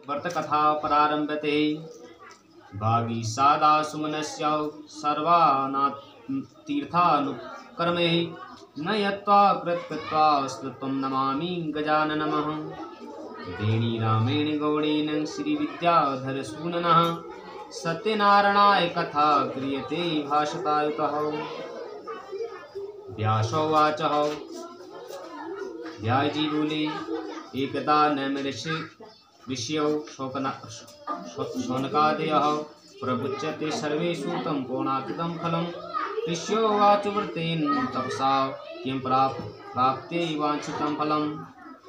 व्रतकथा प्रारम्भते। भागीसादा सुमनस्य सर्वानातीर्थानुकर्मे न यत्त्वा कृत्वा स्तुतं नमामि गजाननमः। देणी रामेण गौडेन श्रीविद्याधरसूननः सत्यनारायणाय कथा क्रियते भाषतायुतः। व्यासोवाच। व्यासजी बोले, एकदा नैमिषिष्यौ शौनकादयः प्रवृच्यते सर्वेषु तं पूर्णाकृतं फलं। ऋष्योवाच व्रतेन तपसा किं प्राप्ते वाञ्छितं फलं।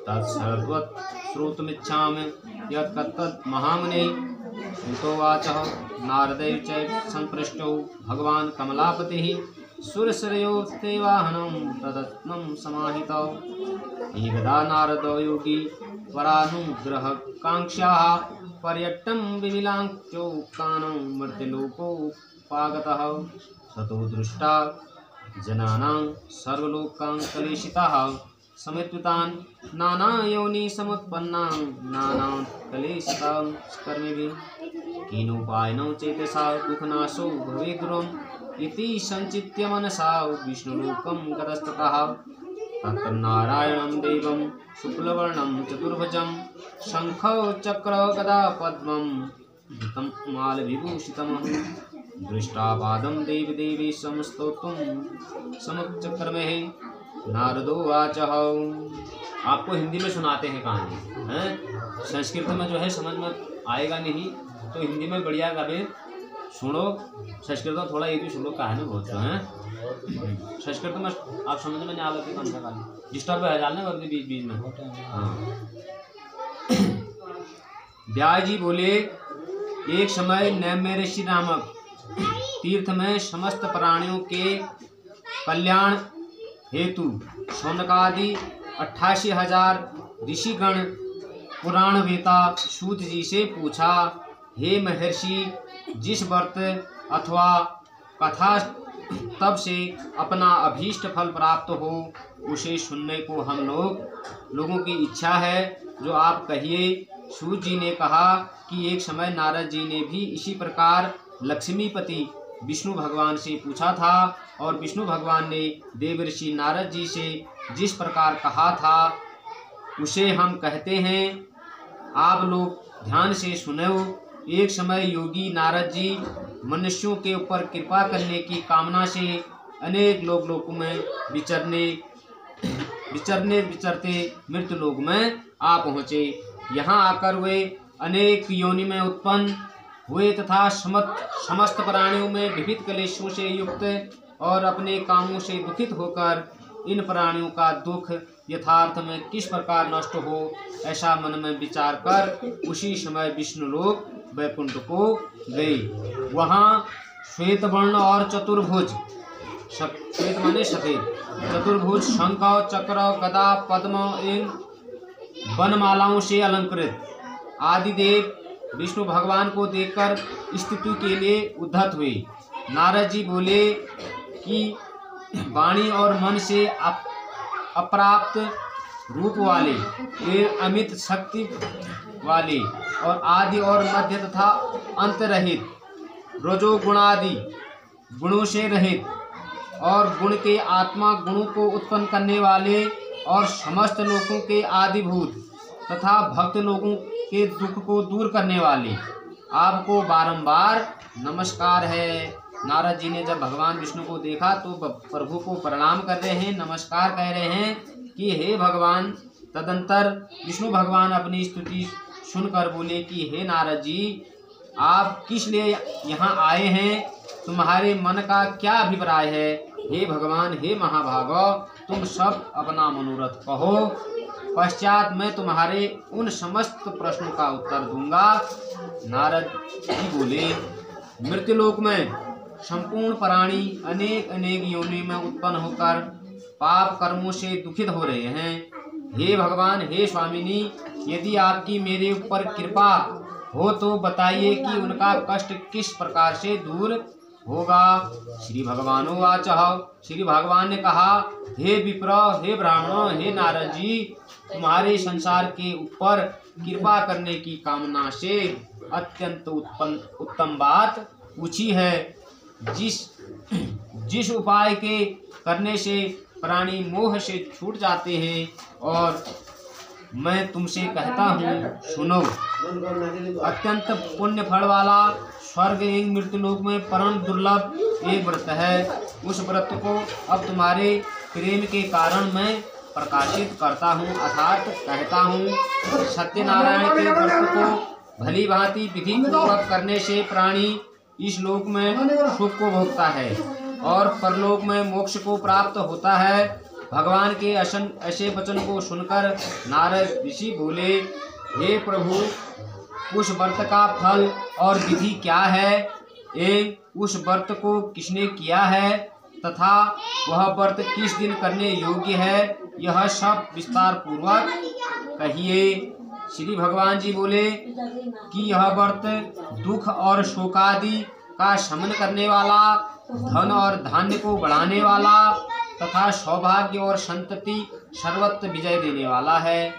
तत्सर्वत् श्रोतुमिच्छामि यत्तत् महामुने। सूतोवाच। नारदैव च सम्पृष्टौ भगवान् कमलापतिः सुरसरयोस्ते वाहनं तदत्नं समाहितौ। एकदा नारदो योगी परानुग्रहकाङ्क्षाः पर्यटं विमिलाञ्चोक्तानं मर्त्यलोकोपागतः। सतो दृष्टा जनानां सर्वलोकान् कलेशिताः समेत्युतान् नानायोनि समुत्पन्नां नानां कलेशितां कर्मिभिः। कीनोपायनो चेतसा दुःखनाशो भवेद् इति संचित्य मनसा विष्णुलोकं गतस्ततः। तत्र नारायणं देवं शुक्लवर्णं चतुर्भुजं शङ्खौ चक्रौ गदा पद्मं धृतं मालविभूषितम्। दृष्टापादं देवदेवेशं स्तोतुं समुच्चक्रमे। नारदोवाच। आपको हिंदी में सुनाते हैं कहानी, हैं? संस्कृत में जो है समझ में आएगा नहीं, तो हिंदी में बढ़िया कभी सुनो। संस्कृत में थोड़ा ये भी सुनो, कहानी बहुत है। संस्कृत में आप समझ में नहीं आ सकते, कौन सा कहानी डिस्टर्ब है जाने वर्दी बीच बीच में। हाँ। व्यास जी बोले, एक समय नैमिषि नामक तीर्थ में समस्त प्राणियों के कल्याण हेतु शौनकादि 88,000 ऋषिगण पुराणवेता सूत जी से पूछा, हे महर्षि, जिस व्रत अथवा कथा तब से अपना अभीष्ट फल प्राप्त हो उसे सुनने को हम लोगों की इच्छा है, जो आप कहिए। सूत जी ने कहा कि एक समय नारद जी ने भी इसी प्रकार लक्ष्मीपति विष्णु भगवान से पूछा था, और विष्णु भगवान ने देवर्षि नारद जी से जिस प्रकार कहा था उसे हम कहते हैं। आप लोग ध्यान से सुनो। एक समय योगी नारद जी मनुष्यों के ऊपर कृपा करने की कामना से अनेक लोकों में विचरते मृत्यु लोक में आ पहुँचे। यहाँ आकर वे अनेक योनि में उत्पन्न हुए तथा समस्त प्राणियों में विविध क्लेशों से युक्त और अपने कामों से दुखित होकर इन प्राणियों का दुख यथार्थ में किस प्रकार नष्ट हो, ऐसा मन में विचार कर उसी समय विष्णुलोक वैकुंठ को गए। वहाँ श्वेत वर्ण और चतुर्भुज, श्वेत माने सफेद, चतुर्भुज शंख चक्र गदा पद्म इन वनमालाओं से अलंकृत आदिदेव विष्णु भगवान को देखकर स्तुति के लिए उद्धत हुए। नारद जी बोले कि वाणी और मन से अप्राप्त रूप वाले, अमित शक्ति वाले और आदि और मध्य तथा अंत रहित, रजोगुणादि गुणों से रहित और गुण के आत्मा गुणों को उत्पन्न करने वाले और समस्त लोगों के आदिभूत तथा भक्त लोगों के दुख को दूर करने वाले आपको बारंबार नमस्कार है। नारद जी ने जब भगवान विष्णु को देखा तो प्रभु को प्रणाम कर रहे हैं, नमस्कार कह रहे हैं कि हे भगवान। तदंतर विष्णु भगवान अपनी स्तुति सुनकर बोले कि हे नारद जी, आप किस लिए यहाँ आए हैं? तुम्हारे मन का क्या अभिप्राय है? हे भगवान, हे महाभागो, तुम सब अपना मनोरथ कहो, पश्चात मैं तुम्हारे उन समस्त प्रश्नों का उत्तर दूंगा। नारद जी बोले, मृत्युलोक में संपूर्ण प्राणी अनेक अनेक योनि में उत्पन्न होकर पाप कर्मों से दुखित हो रहे हैं। हे भगवान, हे स्वामिनी, यदि आपकी मेरे ऊपर कृपा हो तो बताइए कि उनका कष्ट किस प्रकार से दूर होगा। श्री भगवानोवाच। श्री भगवान ने कहा, हे विप्र, हे ब्राह्मणों, हे नारद जी, तुम्हारे संसार के ऊपर कृपा करने की कामना से अत्यंत उत्तम बात पूछी है। जिस उपाय के करने से प्राणी मोह से छूट जाते हैं और मैं तुमसे कहता हूँ सुनो। अत्यंत पुण्य फल वाला स्वर्ग एवं मृत्युलोक में परम दुर्लभ एक व्रत है। उस व्रत को अब तुम्हारे प्रेम के कारण मैं प्रकाशित करता हूँ अर्थात कहता हूँ। सत्यनारायण के व्रत को भली भांति विधि पूर्वक करने से प्राणी इस लोक में सुख को भोगता है और परलोक में मोक्ष को प्राप्त होता है। भगवान के ऐसे वचन को सुनकर नारद ऋषि बोले, हे प्रभु, उस व्रत का फल और विधि क्या है एवं उस व्रत को किसने किया है तथा वह व्रत किस दिन करने योग्य है, यह सब विस्तार पूर्वक कहिए। श्री भगवान जी बोले कि यह व्रत दुख और शोकादि का शमन करने वाला, धन और धान्य को बढ़ाने वाला तथा सौभाग्य और संतति सर्वत्र विजय देने वाला है।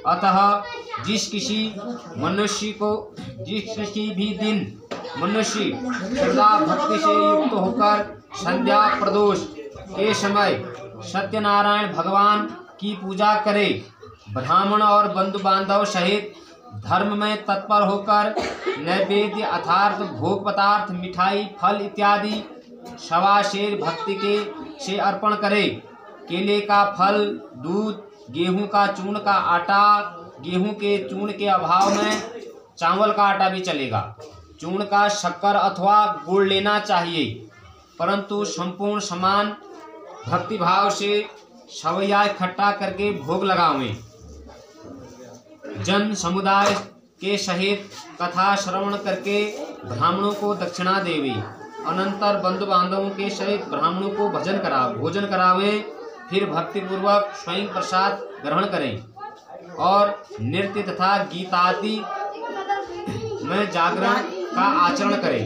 अतः जिस किसी भी दिन मनुष्य श्रद्धा भक्ति से युक्त होकर संध्या प्रदोष के समय सत्यनारायण भगवान की पूजा करे, ब्राह्मण और बंधु बांधव सहित धर्म में तत्पर होकर नैवेद्य अर्थात भोग पदार्थ, मिठाई, फल इत्यादि सवा शेर भक्ति के से अर्पण करे। केले का फल, दूध, गेहूं का चूर्ण का आटा, गेहूं के चूर्ण के अभाव में चावल का आटा भी चलेगा। चूर्ण का शक्कर अथवा गुड़ लेना चाहिए, परंतु संपूर्ण समान भक्ति भाव से सवैया इकट्ठा करके भोग लगावें। जन समुदाय के सहित कथा श्रवण करके ब्राह्मणों को दक्षिणा देवे। अनंतर बंधु बांधवों के सहित ब्राह्मणों को भोजन करावें। फिर भक्ति पूर्वक स्वयं प्रसाद ग्रहण करें और नृत्य तथा गीतादि में जागरण का आचरण करें।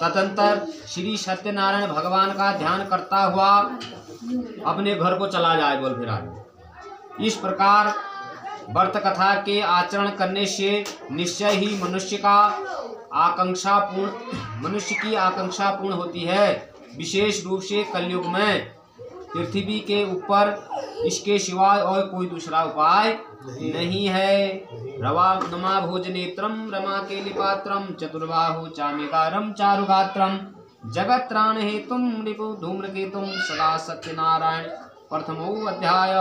तदंतर श्री सत्यनारायण भगवान का ध्यान करता हुआ अपने घर को चला जाए। बोल फिर आगे। इस प्रकार व्रत कथा के आचरण करने से निश्चय ही मनुष्य की आकांक्षा पूर्ण होती है। विशेष रूप से कलयुग में पृथ्वी के ऊपर इसके सिवाय और कोई दूसरा उपाय नहीं है। रवा नमा भोजनेत्रम रमा केलिपात्रम चतुर्बाहु चामिकारम चारुगात्रम जगत्राण हेतुम रिपु धूम्रकेतुम सदा सत्यनारायण। प्रथमो अध्याय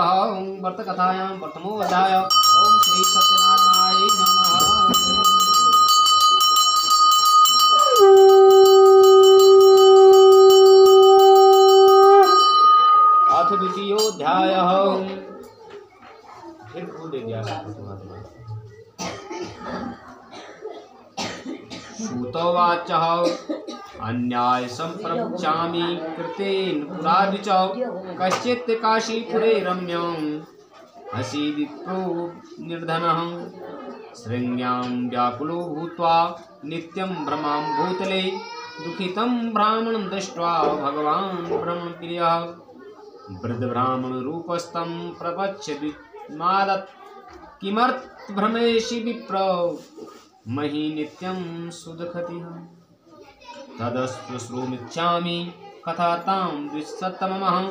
व्रत कथायां प्रथमो अध्याय। ओम श्री सत्यनारायण नमः। अथ द्वितीयोऽध्याय। श्रुतोवाच अन्याय संप्रवक्ष्यामि कृतेन पुराद्विच कश्चित् काशीपुरे रम्यं हसि विप्रो निर्धनः श्रृंग्यां व्याकुलो भूत्वा नित्यं भ्रमां भूतले दुखितं ब्राह्मणं दृष्ट्वा भगवान् ब्रह्मप्रियः वृद्ध ब्राह्मण रूपस्थं प्रपच्य विस्मादत् किमर्थ भ्रमेषि विप्र मही नित्यं सुदुःखतिः तदश्रुमिच्छामि कथातां द्विशतमहं।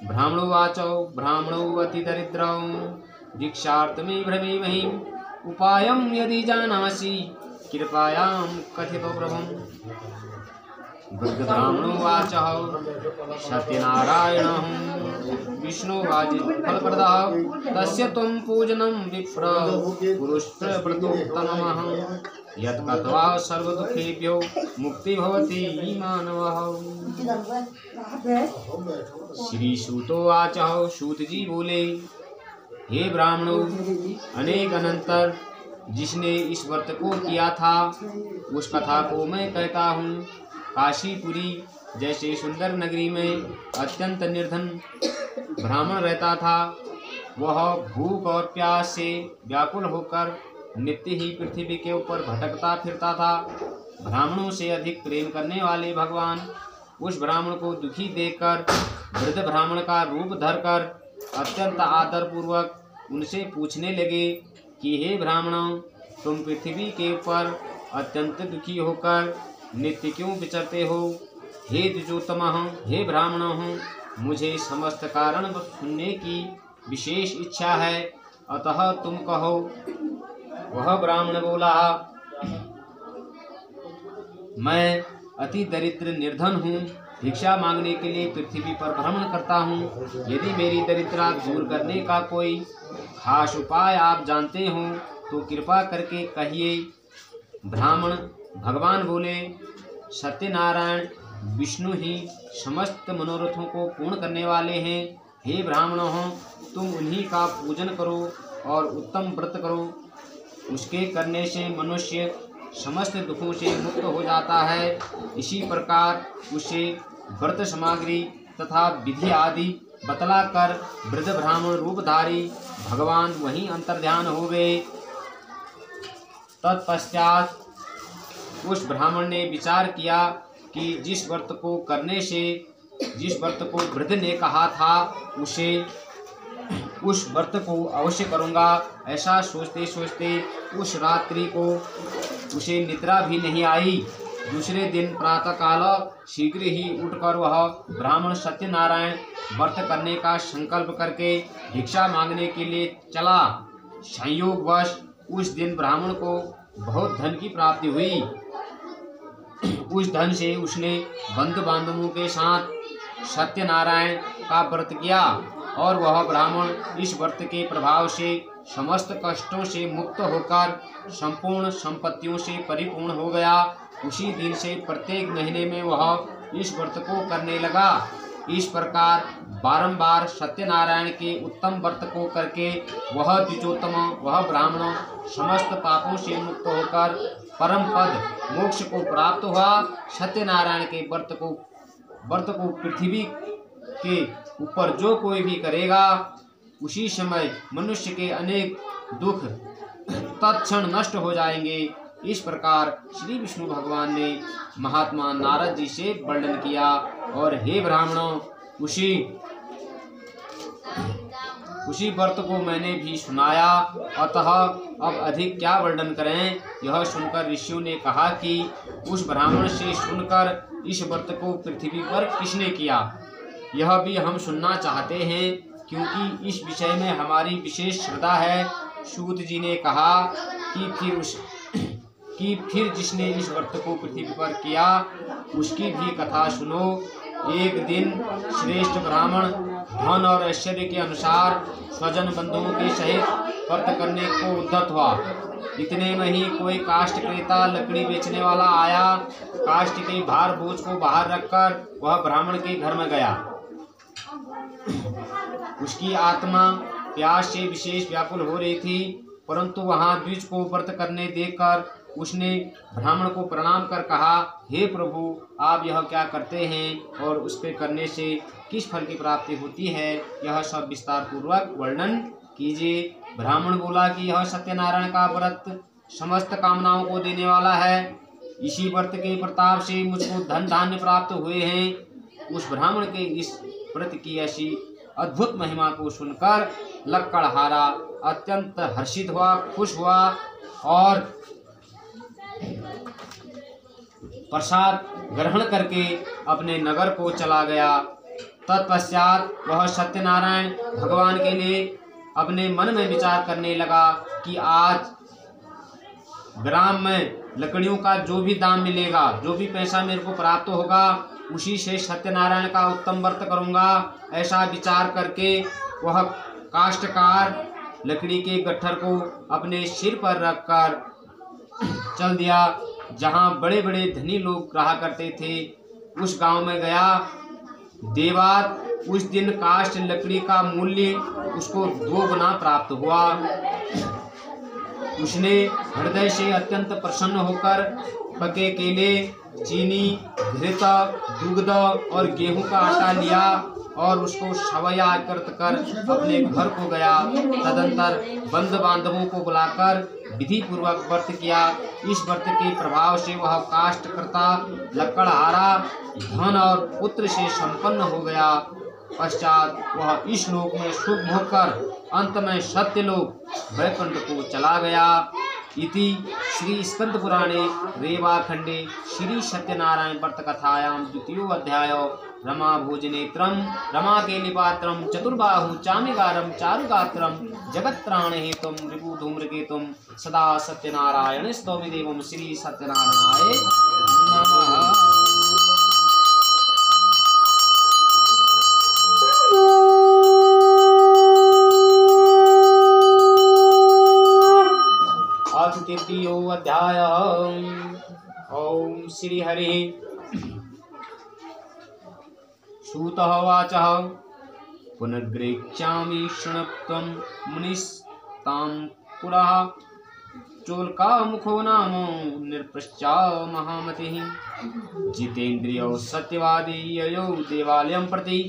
ब्राह्मणोवाच ब्राह्मणो अतिदरिद्रौ भिक्षार्थमे भ्रमे महीं उपायं यदि जानासि कृपायां कथितो प्रभुम्। वृद्ध ब्राह्मणोवाच सत्यनारायणं विष्णुवाजित फलप्रदः तस्य त्वं पूजनं विप्र पुरुषव्रतोत्तमः यत् कृत्वा सर्वदुःखेभ्यो मुक्ति भवति मानवः। श्री सूतोवाच सूत जी बोले, हे ब्राह्मणों, अनेक अनंतर जिसने इस व्रत को किया था उस कथा को मैं कहता हूँ। काशीपुरी जैसे सुंदर नगरी में अत्यंत निर्धन ब्राह्मण रहता था। वह भूख और प्यास से व्याकुल होकर नित्य ही पृथ्वी के ऊपर भटकता फिरता था। ब्राह्मणों से अधिक प्रेम करने वाले भगवान उस ब्राह्मण को दुखी देखकर वृद्ध ब्राह्मण का रूप धरकर अत्यंत आदर पूर्वक उनसे पूछने लगे कि हे ब्राह्मणों, तुम पृथ्वी के ऊपर अत्यंत दुखी होकर नित्य क्यों विचरते हो? हे द्विजोत्तमः, हे ब्राह्मणों, मुझे समस्त कारण सुनने की विशेष इच्छा है, अतः तुम कहो। वह ब्राह्मण बोला, मैं अति दरिद्र निर्धन हूँ, भिक्षा मांगने के लिए पृथ्वी पर भ्रमण करता हूँ। यदि मेरी दरिद्रता दूर करने का कोई खास उपाय आप जानते हो तो कृपा करके कहिए। ब्राह्मण भगवान बोले, सत्यनारायण विष्णु ही समस्त मनोरथों को पूर्ण करने वाले हैं। हे ब्राह्मणों, तुम उन्हीं का पूजन करो और उत्तम व्रत करो। उसके करने से मनुष्य समस्त दुखों से मुक्त हो जाता है। इसी प्रकार उसे व्रत सामग्री तथा विधि आदि बतलाकर वृद्ध ब्राह्मण रूपधारी भगवान वहीं अंतर्ध्यान हो गए। तत्पश्चात उस ब्राह्मण ने विचार किया कि जिस व्रत को वृद्ध ने कहा था उस व्रत को अवश्य करूँगा। ऐसा सोचते सोचते उस रात्रि को उसे निद्रा भी नहीं आई। दूसरे दिन प्रातःकाल शीघ्र ही उठकर वह ब्राह्मण सत्यनारायण व्रत करने का संकल्प करके भिक्षा मांगने के लिए चला। संयोगवश उस दिन ब्राह्मण को बहुत धन की प्राप्ति हुई। उस धन से उसने बंधु बांधवों के साथ सत्यनारायण का व्रत किया और वह ब्राह्मण इस व्रत के प्रभाव से समस्त कष्टों से मुक्त होकर संपूर्ण संपत्तियों से परिपूर्ण हो गया। उसी दिन से प्रत्येक महीने में वह इस व्रत को करने लगा। इस प्रकार बारंबार सत्यनारायण के उत्तम व्रत को करके वह द्विजोत्तम वह ब्राह्मण समस्त पापों से मुक्त होकर परम पद मोक्ष को प्राप्त हुआ। सत्यनारायण के व्रत को पृथ्वी के ऊपर जो कोई भी करेगा उसी समय मनुष्य के अनेक दुख तत्क्षण नष्ट हो जाएंगे। इस प्रकार श्री विष्णु भगवान ने महात्मा नारद जी से वर्णन किया। और हे ब्राह्मणों, उसी व्रत को मैंने भी सुनाया, अतः अब अधिक क्या वर्णन करें। यह सुनकर ऋषियों ने कहा कि उस ब्राह्मण से सुनकर इस व्रत को पृथ्वी पर किसने किया, यह भी हम सुनना चाहते हैं, क्योंकि इस विषय में हमारी विशेष श्रद्धा है। सूत जी ने कहा कि फिर जिसने इस व्रत को पृथ्वी पर किया उसकी भी कथा सुनो। एक दिन श्रेष्ठ ब्राह्मण धन और ऐश्वर्य के अनुसार स्वजन बंधुओं के सहित व्रत करने को उद्यत हुआ। इतने में ही कोई काष्ठ क्रेता लकड़ी बेचने वाला आया। काष्ठ के भार बोझ को बाहर रखकर वह ब्राह्मण के घर में गया। उसकी आत्मा प्यास से विशेष व्याकुल हो रही थी, परंतु वहां द्विज को व्रत करने देखकर उसने ब्राह्मण को प्रणाम कर कहा, हे प्रभु, आप यह क्या करते हैं और उसके करने से किस फल की प्राप्ति होती है, यह सब विस्तार पूर्वक वर्णन कीजिए। ब्राह्मण बोला कि यह सत्यनारायण का व्रत समस्त कामनाओं को देने वाला है। इसी व्रत के प्रताप से मुझको धन धान्य प्राप्त हुए हैं। उस ब्राह्मण के इस व्रत की ऐसी अद्भुत महिमा को सुनकर लक्कड़हारा अत्यंत हर्षित हुआ, खुश हुआ और प्रसाद ग्रहण करके अपने नगर को चला गया। तत्पश्चात वह सत्यनारायण भगवान के लिए अपने मन में विचार करने लगा कि आज ग्राम में लकड़ियों का जो भी दाम मिलेगा, जो भी पैसा मेरे को प्राप्त होगा, उसी से सत्यनारायण का उत्तम व्रत करूंगा। ऐसा विचार करके वह काष्ठकार लकड़ी के गट्ठर को अपने सिर पर रखकर चल दिया। जहां बड़े बड़े धनी लोग रहा करते थे उस गांव में गया। देवात उस दिन काष्ठ लकड़ी का मूल्य उसको 2 गुना प्राप्त हुआ। उसने हृदय से अत्यंत प्रसन्न होकर पके केले, चीनी, घृत, दुग्ध और गेहूं का आटा लिया और उसको सवैया कर अपने घर को गया। तदंतर बंधु बांधवों को बुलाकर विधि पूर्वक व्रत किया। इस व्रत के प्रभाव से वह काष्ठकर्ता लक्कड़हारा धन और पुत्र से संपन्न हो गया। पश्चात वह इस लोक में सुख भोग कर अंत में सत्य लोक वैकुंठ को चला गया। इति श्री स्कंद पुराणे रेवाखंडे श्री सत्यनारायण व्रत कथायां द्वितीयो अध्याय रमा भोजनेत्रम रमा केलिपात्रम चतुर्बाहु चामिगारम चारुगात्रम जगत्त्राण हेतुम रिपु धूम्रकेतुम सदा सत्यनारायण स्तौमि देवम श्री सत्यनारायण नमः। तृतीयो अध्याय। ओम श्री हरि। सूतः वाचः पुनर्गृह्णामि शृणुत्वं मुनिस्तां पुरः चोल्कामुखो नाम निरपश्चा महामतिः जितेन्द्रियो सत्यवादी ययो देवालयं प्रति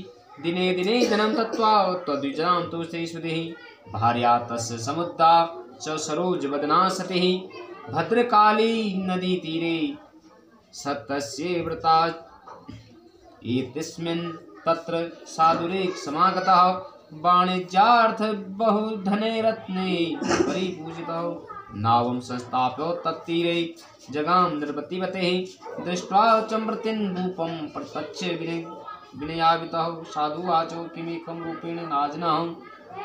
दिने दिने धनं दत्त्वा तद्विजां तु श्रीसुधिः भार्या तस्य समुद्रा च सरोज वदना सतिः भद्रकाली नदी तीरे सतस्य व्रता एतस्मिन् तत्र साधुरेक समागतः वाणिज्यार्थ बहुधने रत्ने परिपूजितः नावं संस्थाप्य तत्तीरे जगाम निर्वतिवतेः दृष्ट्वा चमृतिं रूपं प्रत्यक्ष विनयावितः साधु वाचो किमेकं रूपेण नाजनः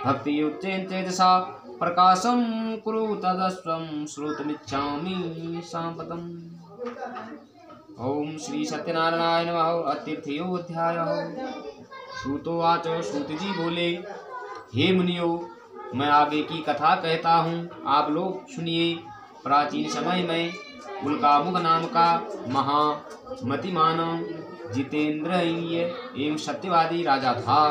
भक्तियुक्तेन तेजसा प्रकाशं कुरु तदस्वं श्रोतुमिच्छामि साम्प्रतम्। ओम श्री सत्यनारायण नमः। अतीर्थयो अध्यायः। श्रुतोवाच श्रुत जी बोले, हे मुनियो, मैं आगे की कथा कहता हूँ, आप लोग सुनिए। प्राचीन समय में उल्कामुख नाम का महामतिमान जितेंद्रिय एवं सत्यवादी राजा था।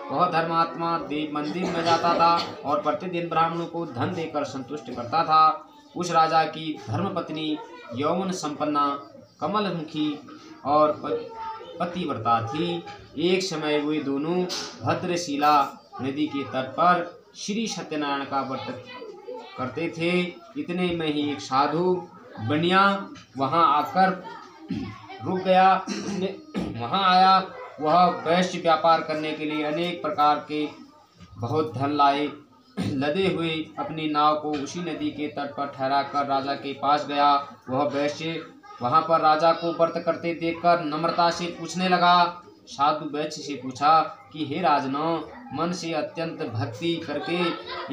वह धर्मात्मा देव मंदिर में जाता था और प्रतिदिन ब्राह्मणों को धन देकर संतुष्ट करता था। उस राजा की धर्मपत्नी यौवन संपन्ना कमलमुखी और पतिव्रता थी। एक समय वे दोनों भद्रशिला नदी के तट पर श्री सत्यनारायण का व्रत करते थे। इतने में ही एक साधु बनिया वहां आकर रुक गया। वहां आया। वह वैश्य व्यापार करने के लिए अनेक प्रकार के बहुत धन लाए लदे हुए अपनी नाव को उसी नदी के तट पर ठहरा कर राजा के पास गया। वह वैश्य वहां पर राजा को व्रत करते देखकर नम्रता से पूछने लगा। साधु वैश्य से पूछा कि हे राजन, मन से अत्यंत भक्ति करके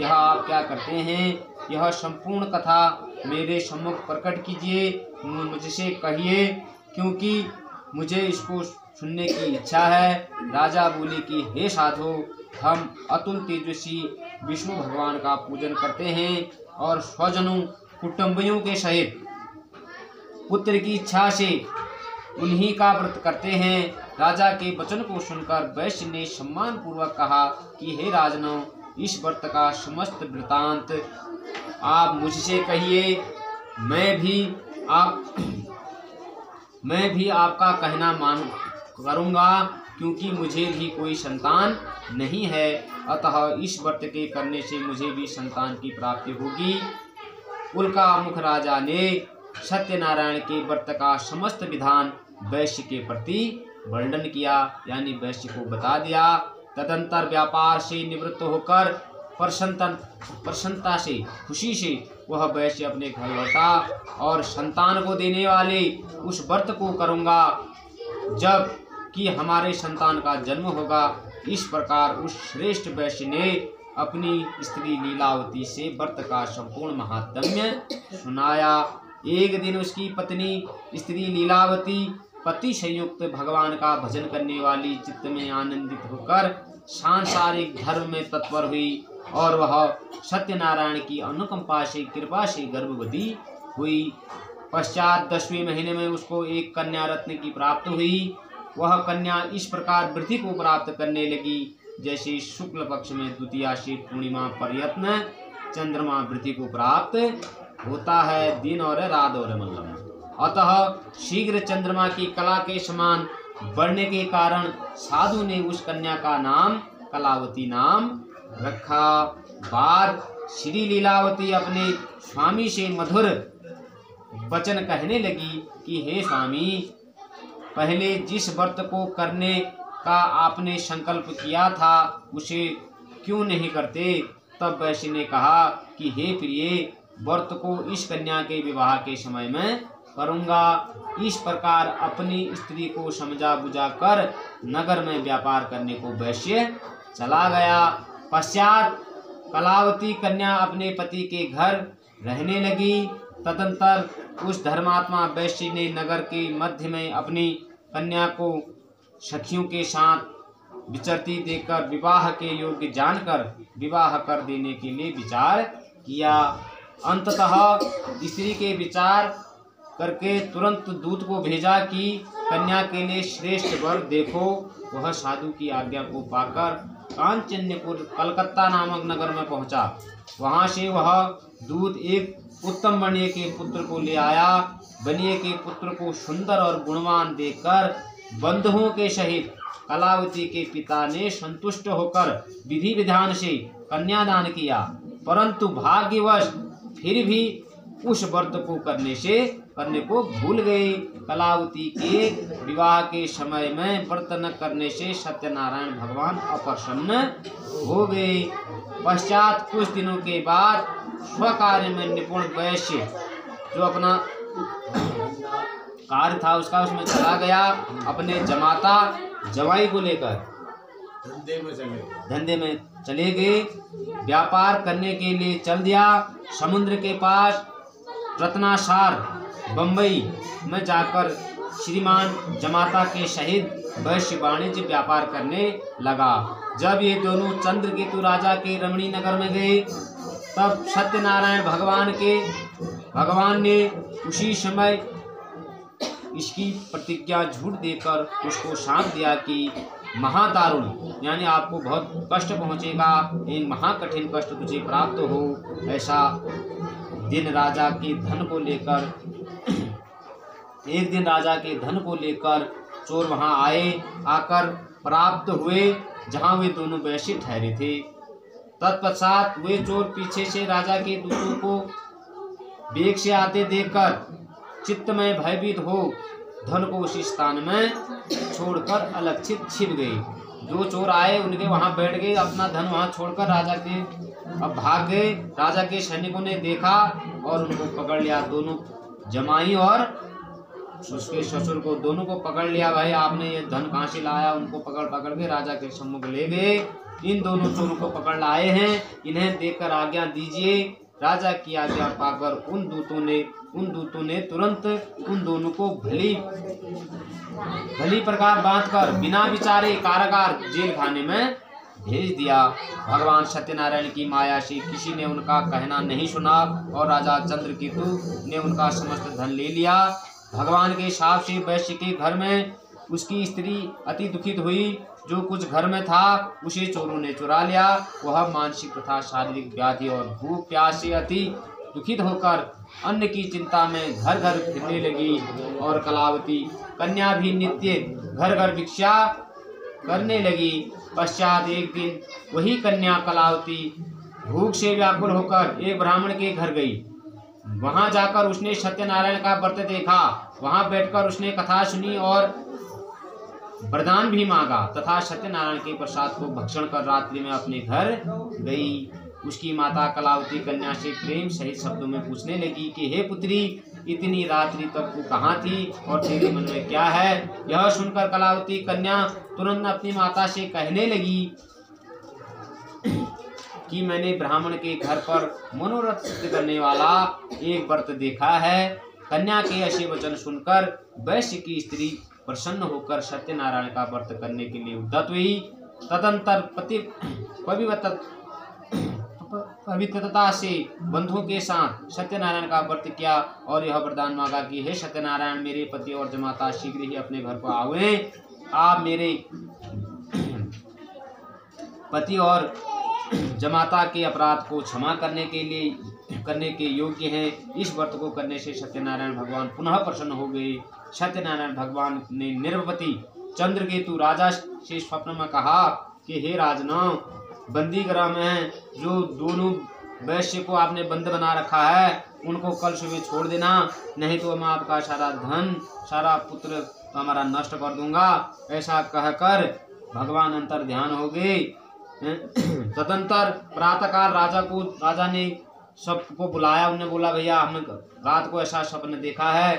यह आप क्या करते हैं? यह संपूर्ण कथा मेरे सम्मुख प्रकट कीजिए, मुझसे कहिए, क्योंकि मुझे इसको सुनने की इच्छा है। राजा बोले कि हे साधु, हम अतुल तेजस्वी विष्णु भगवान का पूजन करते हैं और स्वजनों कुटुंबियों के सहित पुत्र की इच्छा से उन्हीं का व्रत करते हैं। राजा के वचन को सुनकर वैश्य ने सम्मान पूर्वक कहा कि हे राजन, इस व्रत का समस्त वृतांत आप मुझसे कहिए। मैं भी आपका कहना मान करूँगा, क्योंकि मुझे भी कोई संतान नहीं है, अतः इस व्रत के करने से मुझे भी संतान की प्राप्ति होगी। उल्कामुख राजा ने सत्यनारायण के व्रत का समस्त विधान वैश्य के प्रति वर्णन किया, यानी वैश्य को बता दिया। तदंतर व्यापार से निवृत्त होकर प्रसन्नता से खुशी से वह वैश्य अपने घर लौटा और संतान को देने वाले उस व्रत को करूँगा जब कि हमारे संतान का जन्म होगा। इस प्रकार उस श्रेष्ठ वैश्य ने अपनी स्त्री लीलावती से व्रत का संपूर्ण महात्म्य सुनाया। एक दिन उसकी पत्नी स्त्री लीलावती पति संयुक्त भगवान का भजन करने वाली चित्त में आनंदित होकर सांसारिक धर्म में तत्पर हुई और वह सत्यनारायण की अनुकंपा से कृपा से गर्भवती हुई। पश्चात 10वें महीने में उसको एक कन्या रत्न की प्राप्त हुई। वह कन्या इस प्रकार वृद्धि को प्राप्त करने लगी जैसे शुक्ल पक्ष में द्वितीया से पूर्णिमा पर्यत्न चंद्रमा वृद्धि को प्राप्त होता है, दिन और रात और मल्लम। अतः शीघ्र चंद्रमा की कला के समान बढ़ने के कारण साधु ने उस कन्या का नाम कलावती नाम रखा। बाद श्री लीलावती अपने स्वामी से मधुर वचन कहने लगी कि हे स्वामी, पहले जिस व्रत को करने का आपने संकल्प किया था उसे क्यों नहीं करते? तब वैश्य ने कहा कि हे प्रिय, व्रत को इस कन्या के विवाह के समय में करूँगा। इस प्रकार अपनी स्त्री को समझा बुझा कर नगर में व्यापार करने को वैश्य चला गया। पश्चात कलावती कन्या अपने पति के घर रहने लगी। तदंतर उस धर्मात्मा वैश्य ने नगर के मध्य में अपनी कन्या को सखियों के साथ विचरती देखकर विवाह के योग्य जानकर विवाह कर देने के लिए विचार किया। अंततः स्त्री के विचार करके तुरंत दूत को भेजा कि कन्या के लिए श्रेष्ठ वर देखो। वह साधु की आज्ञा को पाकर कांचन्यपुर कलकत्ता नामक नगर में पहुंचा। वहां से वह दूत एक उत्तम बनिए के पुत्र को ले आया। बनिए के पुत्र को सुंदर और गुणवान देखकर बंधुओं के सहित कलावती के पिता ने संतुष्ट होकर विधि विधान से कन्यादान किया, परंतु भाग्यवश फिर भी उस व्रत को करने को भूल गए। कलावती के विवाह के समय में व्रत न करने से सत्यनारायण भगवान अप्रसन्न हो गए। पश्चात कुछ दिनों के बाद स्वकार्य में निपुण वैश्य जो अपना कार्य था उसका उसमें चला गया। अपने जमाता जवाई को लेकर धंधे में चले गए। व्यापार करने के लिए चल दिया। समुद्र के पास रत्नासार बंबई में जाकर श्रीमान जमाता के सहित वैश्य वाणिज्य व्यापार करने लगा। जब ये दोनों चंद्रकेतु राजा के रमणी नगर में गए तब सत्यनारायण भगवान ने उसी समय इसकी प्रतिज्ञा झूठ देकर उसको शाप दिया कि महादारुण यानी आपको बहुत कष्ट पहुंचेगा, एक महाकठिन कष्ट तुझे प्राप्त हो। ऐसा दिन राजा के धन को लेकर चोर वहां आए। आकर प्राप्त हुए जहां वे दोनों वैश्य ठहरे थे। तत्पश्चात वे चोर पीछे से राजा के दूतों को वेग से आते देखकर चित्त में भयभीत हो धन को उसी स्थान में छोड़कर अलक्षित छिप गए। जो चोर आए उनके वहां बैठ गए, अपना धन वहां छोड़कर राजा के अब भाग गए। राजा के सैनिकों ने देखा और उनको पकड़ लिया। दोनों जमाई और उसके ससुर को दोनों को पकड़ लिया। भाई आपने ये धन कहाँ से लाया? उनको पकड़ के राजा के सम्मुख ले गए। इन दोनों चोरों को पकड़ लाए हैं, इन्हें देखकर आज्ञा दीजिए। राजा की आज्ञा पाकर उन दूतों ने तुरंत उन दोनों को भली प्रकार बांधकर बिना विचारे कारागार जेल खाने में भेज दिया। भगवान सत्यनारायण की माया से किसी ने उनका कहना नहीं सुना और राजा चंद्रकेतु ने उनका समस्त धन ले लिया। भगवान के शाप से वैश्य के घर में उसकी स्त्री अति दुखित हुई। जो कुछ घर में था उसे चोरों ने चुरा लिया। वह मानसिक तथा शारीरिक व्याधि और भूख प्यास से अति दुखित होकर अन्न की चिंता में घर घर फिरने लगी। और कलावती कन्या भी नित्य घर घर भिक्षा करने लगी। पश्चात एक दिन वही कन्या कलावती भूख से व्याकुल होकर एक ब्राह्मण के घर गई। वहां जाकर उसने सत्यनारायण का व्रत देखा। वहां बैठकर उसने कथा सुनी और वरदान भी मांगा तथा सत्यनारायण के प्रसाद को भक्षण कर रात्रि में अपने घर गई। उसकी माता कलावती कन्या से प्रेम सहित शब्दों में पूछने लगी कि हे पुत्री, इतनी रात्रि तक तू कहाँ थी और तेरे मन में क्या है? यह सुनकर कलावती कन्या तुरंत अपनी माता से कहने लगी कि मैंने ब्राह्मण के घर पर मनोरथ सिद्ध करने वाला एक व्रत देखा है। कन्या के ऐसे वचन सुनकर वैश्य की स्त्री प्रसन्न होकर सत्यनारायण का व्रत करने के लिए उद्यत हुई। तदंतर पवित्रता से बंधुओं के साथ सत्यनारायण का व्रत किया और यह वरदान मांगा कि हे सत्यनारायण, मेरे पति और जमाता शीघ्र ही अपने घर को आवे। आप मेरे पति और जमाता के अपराध को क्षमा करने के योग्य हैं। इस व्रत को करने से सत्यनारायण भगवान पुनः प्रसन्न हो गए। सत्यनारायण भगवान ने निर्वपति चंद्रकेतु राजा से स्वप्न में कहा कि हे राजन, बंदी गृह में जो दोनों वैश्य को आपने बंद बना रखा है उनको कल सुबह छोड़ देना, नहीं तो मैं आपका सारा धन सारा पुत्र तो हमारा नष्ट कर दूंगा। ऐसा कहकर भगवान अंतर ध्यान हो गए। तदंतर प्रातःकाल राजा ने सबको बुलाया। उन्होंने बोला भैया हमने रात को ऐसा सपन देखा है।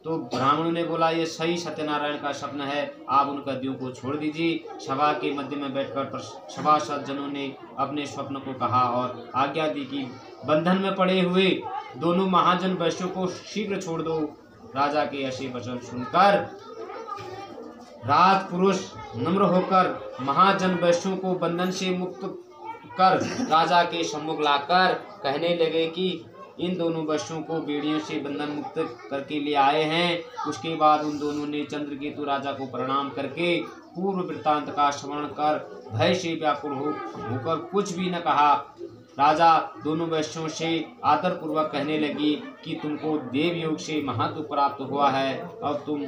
तो ब्राह्मणों ने बोला ये सही सत्यनारायण का सपन है, आप उन कैदियों को छोड़ दीजिए। सभा के मध्य में बैठकर सभासद जनों ने अपने स्वप्न को कहा और आज्ञा दी कि बंधन में पड़े हुए दोनों महाजन वैश्यों को शीघ्र छोड़ दो। राजा के ऐसे वचन सुनकर राजपुरुष नम्र होकर महाजन वैश्यों को बंधन से मुक्त कर राजा के सम्मुख लाकर कहने लगे कि इन दोनों वैश्यों को बेड़ियों से बंधन मुक्त करके ले आए हैं। उसके बाद उन दोनों ने चंद्रकेतु राजा को प्रणाम करके पूर्व वृत्तांत का स्मरण कर भय से व्याकुल होकर कुछ भी न कहा। राजा दोनों वैश्यों से आदर पूर्वक कहने लगी कि तुमको देव योग से महत्व प्राप्त हुआ है, अब तुम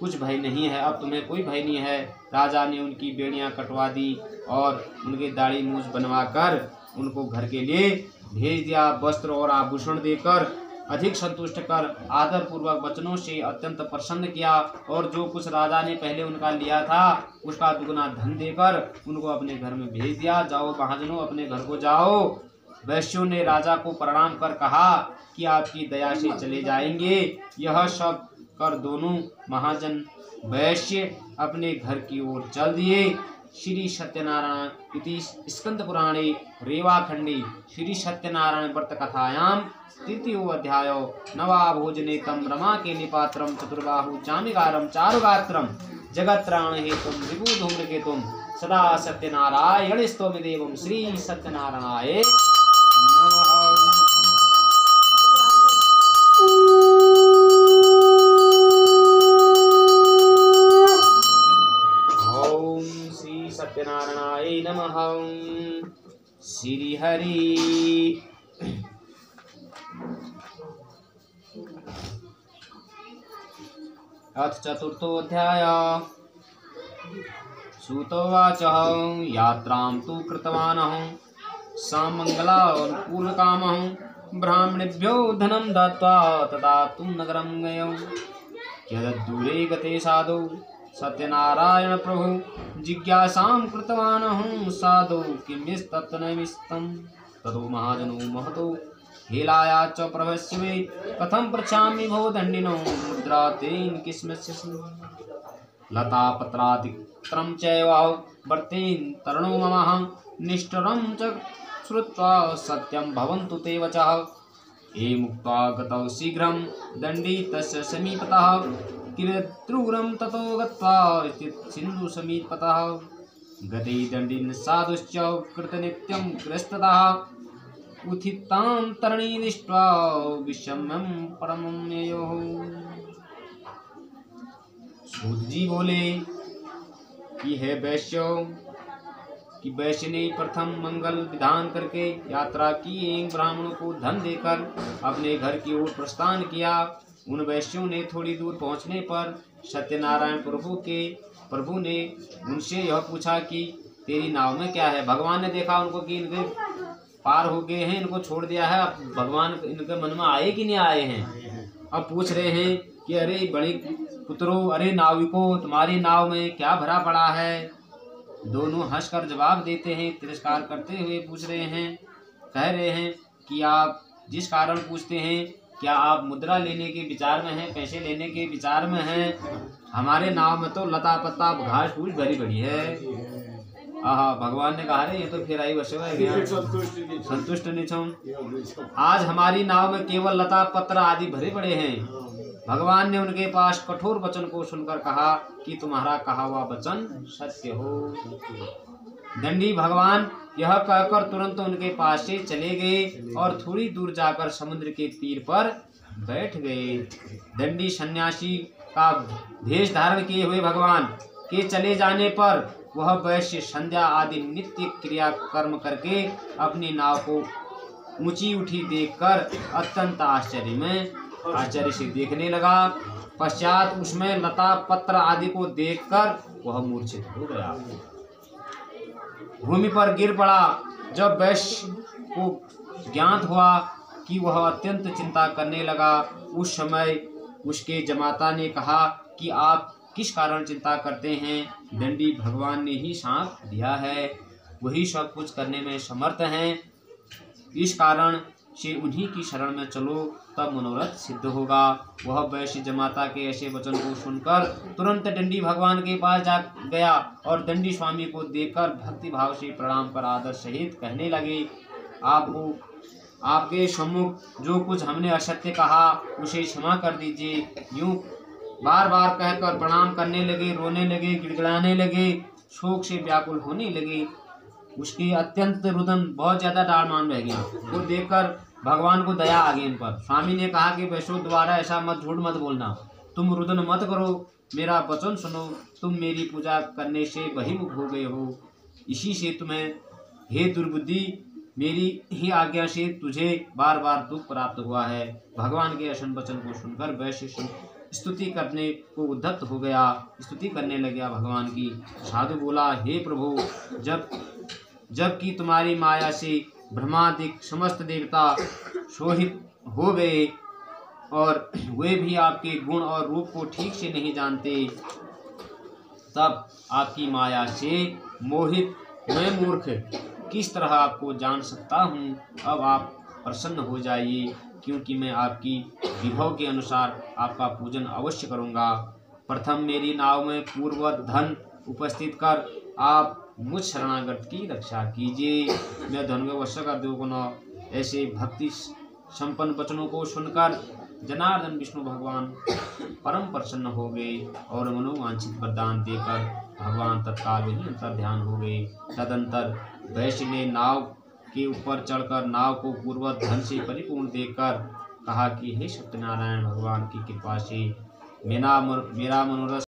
कुछ भय नहीं है, अब तुम्हें कोई भय नहीं है। राजा ने उनकी बेड़ियां कटवा दी और उनके दाढ़ी मूछ बनवा कर उनको घर के लिए भेज दिया। वस्त्र और आभूषण देकर अधिक संतुष्ट कर आदर पूर्वक वचनों से अत्यंत प्रसन्न किया और जो कुछ राजा ने पहले उनका लिया था उसका दुगना धन देकर उनको अपने घर में भेज दिया। जाओ महाजनों, अपने घर को जाओ। वैश्यों ने राजा को प्रणाम कर कहा कि आपकी दया से चले जाएंगे। यह सब कर दोनों महाजन वैश्य अपने घर की ओर चल दिए। श्री सत्यनारायण इति स्कंद पुराणे रेवाखंडे श्री सत्यनारायण व्रत कथायां तृतीयो अध्याय नवा भोजने तम रमा के निपात्रम चतुर्बाहु चामिकारम चारुगात्रम जगत्राण हेतुम विभु धूम्रकेतुम सदा सत्यनारायण स्तोमि देवम श्री सत्यनारायणाय नमः। सत्यनारायणाय नमः। श्री हरि। अथ चतुर्थोऽध्याय। सूतोवाच यात्रां तु कृतवानहं सामङ्गलानुकूलकामहं ब्राह्मणेभ्यो धनं दत्त्वा तदा तु नगरं गयौ। यदूरे गते साधु सत्यनारायण प्रभु जिज्ञासां कृतवानहं साधु किमिस्तत्नैमिस्तं ततो महाजनो महतो हेलाया च प्रवश्यवे कथं पृच्छामि भो दण्डिनो मुद्रा तेन किस्मस्य लता पत्रातिक्रम चैव वर्तेन तरणो ममः निष्ठुरं च श्रुत्वा सत्यं भवन्तु ते वचः। एमुक्त्वा गतौ शीघ्रं दण्डी तस्य समीपतः किरद्रूरं ततो गत्वा सिन्धु समीपतः गते दण्डिन साधुश्च कृतनित्यं ग्रस्ततः उत्थितां तरणीं दृष्ट्वा विषम्यं परमं ययोः। सूत जी बोले कि है वैश्यों कि वैश्य ने प्रथम मंगल विधान करके यात्रा की। एक ब्राह्मणों को धन देकर अपने घर की ओर प्रस्थान किया। उन वैश्यों ने थोड़ी दूर पहुंचने पर सत्यनारायण प्रभु ने उनसे यह पूछा कि तेरी नाव में क्या है। भगवान ने देखा उनको कि इनके पार हो गए हैं, इनको छोड़ दिया है। अब भगवान इनके मन में आए कि नहीं आए हैं। अब पूछ रहे हैं कि अरे बड़े पुत्रों, अरे नाविकों, तुम्हारी नाव में क्या भरा पड़ा है। दोनों हंसकर जवाब देते हैं, तिरस्कार करते हुए पूछ रहे हैं। कह रहे हैं कि आप जिस कारण पूछते हैं, क्या आप मुद्रा लेने के विचार में हैं, पैसे लेने के विचार में हैं। हमारे नाव में तो लता पत्ता घास फूस भरी पड़ी है। भगवान ने कहा रे ये तो फिर आई वशो है, संतुष्ट नहीं छो। आज हमारी नाव में केवल लता पत्र आदि भरे पड़े हैं। भगवान ने उनके पास कठोर वचन को सुनकर कहा कि तुम्हारा कहा हुआ वचन सत्य हो। दंडी भगवान यह कहकर तुरंत उनके पास से चले गए और थोड़ी दूर जाकर समुद्र के तीर पर बैठ गए। दंडी सन्यासी का भेष धारण किए हुए भगवान के चले जाने पर वह वैश्य संध्या आदि नित्य क्रिया कर्म करके अपनी नाव को ऊंची उठी देखकर अत्यंत आश्चर्य से देखने लगा। पश्चात उसमें लता पत्र आदि को देखकर वह मूर्छित हो गया, भूमि पर गिर पड़ा। जब वैश्य को ज्ञात हुआ कि वह अत्यंत चिंता करने लगा, उस समय उसके जमाता ने कहा कि आप किस कारण चिंता करते हैं? दंडी भगवान ने ही साथ दिया है, वही सब कुछ करने में समर्थ हैं। इस कारण से उन्हीं की शरण में चलो, तब मनोरथ सिद्ध होगा। वह वैश्य जमाता के ऐसे वचन को सुनकर तुरंत दंडी भगवान के पास जा गया और दंडी स्वामी को देखकर भक्ति भाव से प्रणाम कर आदर सहित कहने लगे, आपको आपके सम्मुख जो कुछ हमने असत्य कहा उसे क्षमा कर दीजिए। यूं बार बार कहकर प्रणाम करने लगे, रोने लगे, गिड़गिड़ाने लगे, शोक से व्याकुल होने लगे। उसकी अत्यंत रुदन बहुत ज्यादा डाढ़ रह गया। वो देखकर भगवान को दया आ गई इन पर। स्वामी ने कहा कि वैष्णव द्वारा ऐसा मत झूठ मत बोलना, तुम रुदन मत करो, मेरा वचन सुनो, तुम मेरी पूजा करने से बहिर्मुख हो गए हो, इसी से तुम्हें हे दुर्बुद्धि मेरी ही आज्ञा से तुझे बार बार दुख प्राप्त हुआ है। भगवान के ऐसा वचन को सुनकर वैश्य स्तुति करने को उद्धत हो गया, स्तुति करने लग गया भगवान की। साधु बोला, हे प्रभु, जबकि तुम्हारी माया से ब्रह्मादिक समस्त देवता शोहित हो गए और वे भी आपके गुण और रूप को ठीक से नहीं जानते, तब आपकी माया से मोहित मैं मूर्ख किस तरह आपको जान सकता हूँ। अब आप प्रसन्न हो जाइए, क्योंकि मैं आपकी विभव के अनुसार आपका पूजन अवश्य करूँगा। प्रथम मेरी नाव में पूर्व धन उपस्थित कर आप मुझ शरणागत की रक्षा कीजिए। मैं धन का वश कर दूंगा। ऐसे भक्ति संपन्न वचनों को सुनकर जनार्दन विष्णु भगवान परम प्रसन्न हो गए और मनोवांछित वरदान देकर भगवान तत्काल वही अंतर ध्यान हो गए। तदंतर वैश्य ने नाव के ऊपर चढ़कर नाव को पूर्व धन से परिपूर्ण देखकर कहा कि हे सत्यनारायण, भगवान की कृपा से मेरा मनोरथ